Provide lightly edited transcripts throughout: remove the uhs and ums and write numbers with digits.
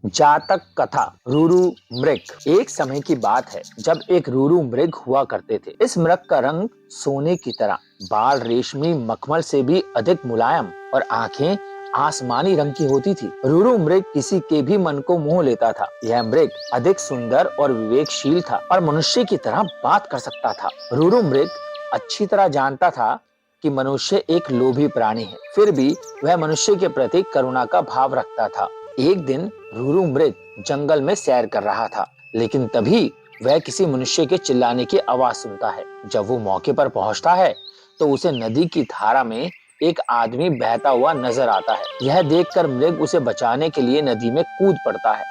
जातक कथा रूरू मृग। एक समय की बात है जब एक रूरू मृग हुआ करते थे। इस मृग का रंग सोने की तरह, बाल रेशमी मखमल से भी अधिक मुलायम और आंखें आसमानी रंग की होती थी। रूरू मृग किसी के भी मन को मोह लेता था। यह मृग अधिक सुंदर और विवेकशील था और मनुष्य की तरह बात कर सकता था। रूरू मृग अच्छी तरह जानता था कि मनुष्य एक लोभी प्राणी है, फिर भी वह मनुष्य के प्रति करुणा का भाव रखता था। एक दिन रूरू मृग जंगल में सैर कर रहा था, लेकिन तभी वह किसी मनुष्य के चिल्लाने की आवाज सुनता है। जब वो मौके पर पहुंचता है तो उसे नदी की धारा में एक आदमी बहता हुआ नजर आता है। यह देखकर मृग उसे बचाने के लिए नदी में कूद पड़ता है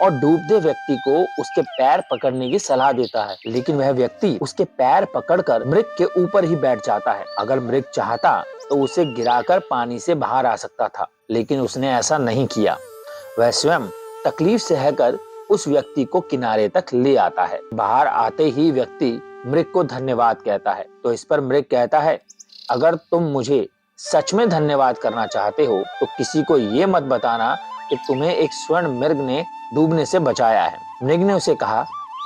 और डूबते व्यक्ति को उसके पैर पकड़ने की सलाह देता है, लेकिन वह व्यक्ति उसके पैर पकड़कर मृग के ऊपर ही बैठ जाता है। अगर मृग चाहता तो उसे गिराकर पानी से बाहर आ सकता था, लेकिन उसने ऐसा नहीं किया। वह स्वयं तकलीफ सहकर उस व्यक्ति को किनारे तक ले आता है। बाहर आते ही व्यक्ति मृग को धन्यवाद कहता है, तो इस पर मृग कहता है, अगर तुम मुझे सच में धन्यवाद करना चाहते हो तो किसी को ये मत बताना कि तुम्हें एक स्वर्ण मृग ने डूबने से बचाया है। मृग ने उसे कहा,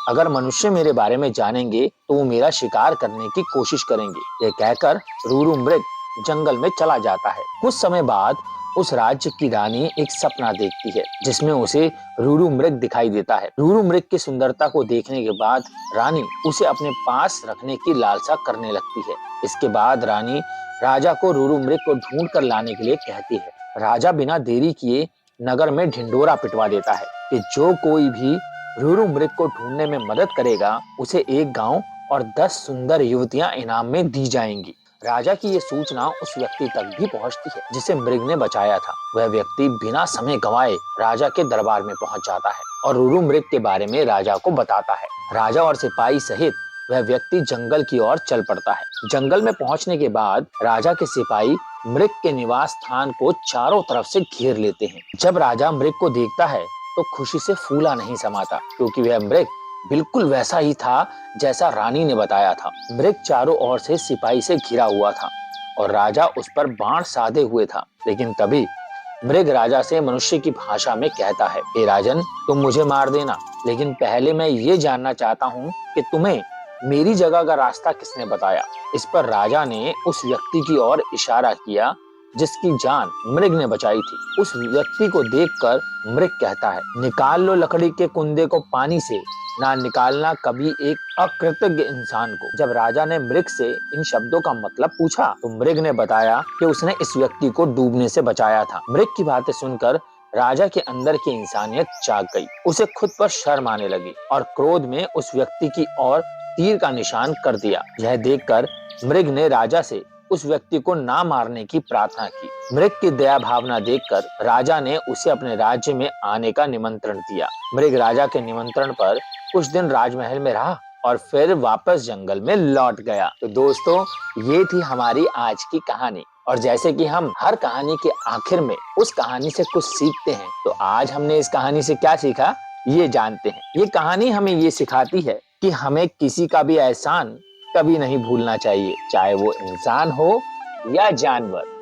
अगर मनुष्य मेरे बारे में जानेंगे तो वो मेरा शिकार करने की कोशिश करेंगे। यह कहकर रूरू मृग जंगल में चला जाता है। कुछ समय बाद उस राज्य की रानी एक सपना देखती है जिसमें उसे रूरू मृग दिखाई देता है। रूरू मृग की सुंदरता को देखने के बाद रानी उसे अपने पास रखने की लालसा करने लगती है। इसके बाद रानी राजा को रूरू मृग को ढूंढ कर लाने के लिए कहती है। राजा बिना देरी किए नगर में ढिंडोरा पिटवा देता है कि जो कोई भी रूरू मृग को ढूंढने में मदद करेगा उसे एक गांव और 10 सुंदर युवतियां इनाम में दी जाएंगी। राजा की ये सूचना उस व्यक्ति तक भी पहुंचती है जिसे मृग ने बचाया था। वह व्यक्ति बिना समय गंवाए राजा के दरबार में पहुंच जाता है और रूरू मृग के बारे में राजा को बताता है। राजा और सिपाही सहित वह व्यक्ति जंगल की ओर चल पड़ता है। जंगल में पहुंचने के बाद राजा के सिपाही मृग के निवास स्थान को चारों तरफ से घेर लेते हैं। जब राजा मृग को देखता है तो खुशी से फूला नहीं समाता, क्योंकि वह मृग बिल्कुल वैसा ही था जैसा रानी ने बताया था। मृग चारों ओर से सिपाही से घिरा हुआ था और राजा उस पर बाण साधे हुए था, लेकिन तभी मृग राजा से मनुष्य की भाषा में कहता है, हे राजन, तुम मुझे मार देना, लेकिन पहले मैं ये जानना चाहता हूँ कि तुम्हें मेरी जगह का रास्ता किसने बताया। इस पर राजा ने उस व्यक्ति की ओर इशारा किया जिसकी जान मृग ने बचाई थी। उस व्यक्ति को देखकर मृग कहता है, निकाल लो लकड़ी के कुंदे को पानी से, ना निकालना कभी एक अकृतज्ञ इंसान को। जब राजा ने मृग से इन शब्दों का मतलब पूछा तो मृग ने बताया कि उसने इस व्यक्ति को डूबने से बचाया था। मृग की बातें सुनकर राजा के अंदर की इंसानियत जाग गई। उसे खुद पर शर्म आने लगी और क्रोध में उस व्यक्ति की ओर तीर का निशान कर दिया। यह देखकर मृग ने राजा से उस व्यक्ति को ना मारने की प्रार्थना की। मृग की दया भावना देखकर राजा ने उसे अपने राज्य में आने का निमंत्रण दिया। मृग राजा के निमंत्रण पर कुछ दिन राजमहल में रहा और फिर वापस जंगल में लौट गया। तो दोस्तों, ये थी हमारी आज की कहानी, और जैसे कि हम हर कहानी के आखिर में उस कहानी से कुछ सीखते हैं, तो आज हमने इस कहानी से क्या सीखा ये जानते हैं। ये कहानी हमें ये सिखाती है कि हमें किसी का भी एहसान कभी नहीं भूलना चाहिए, चाहे वो इंसान हो या जानवर।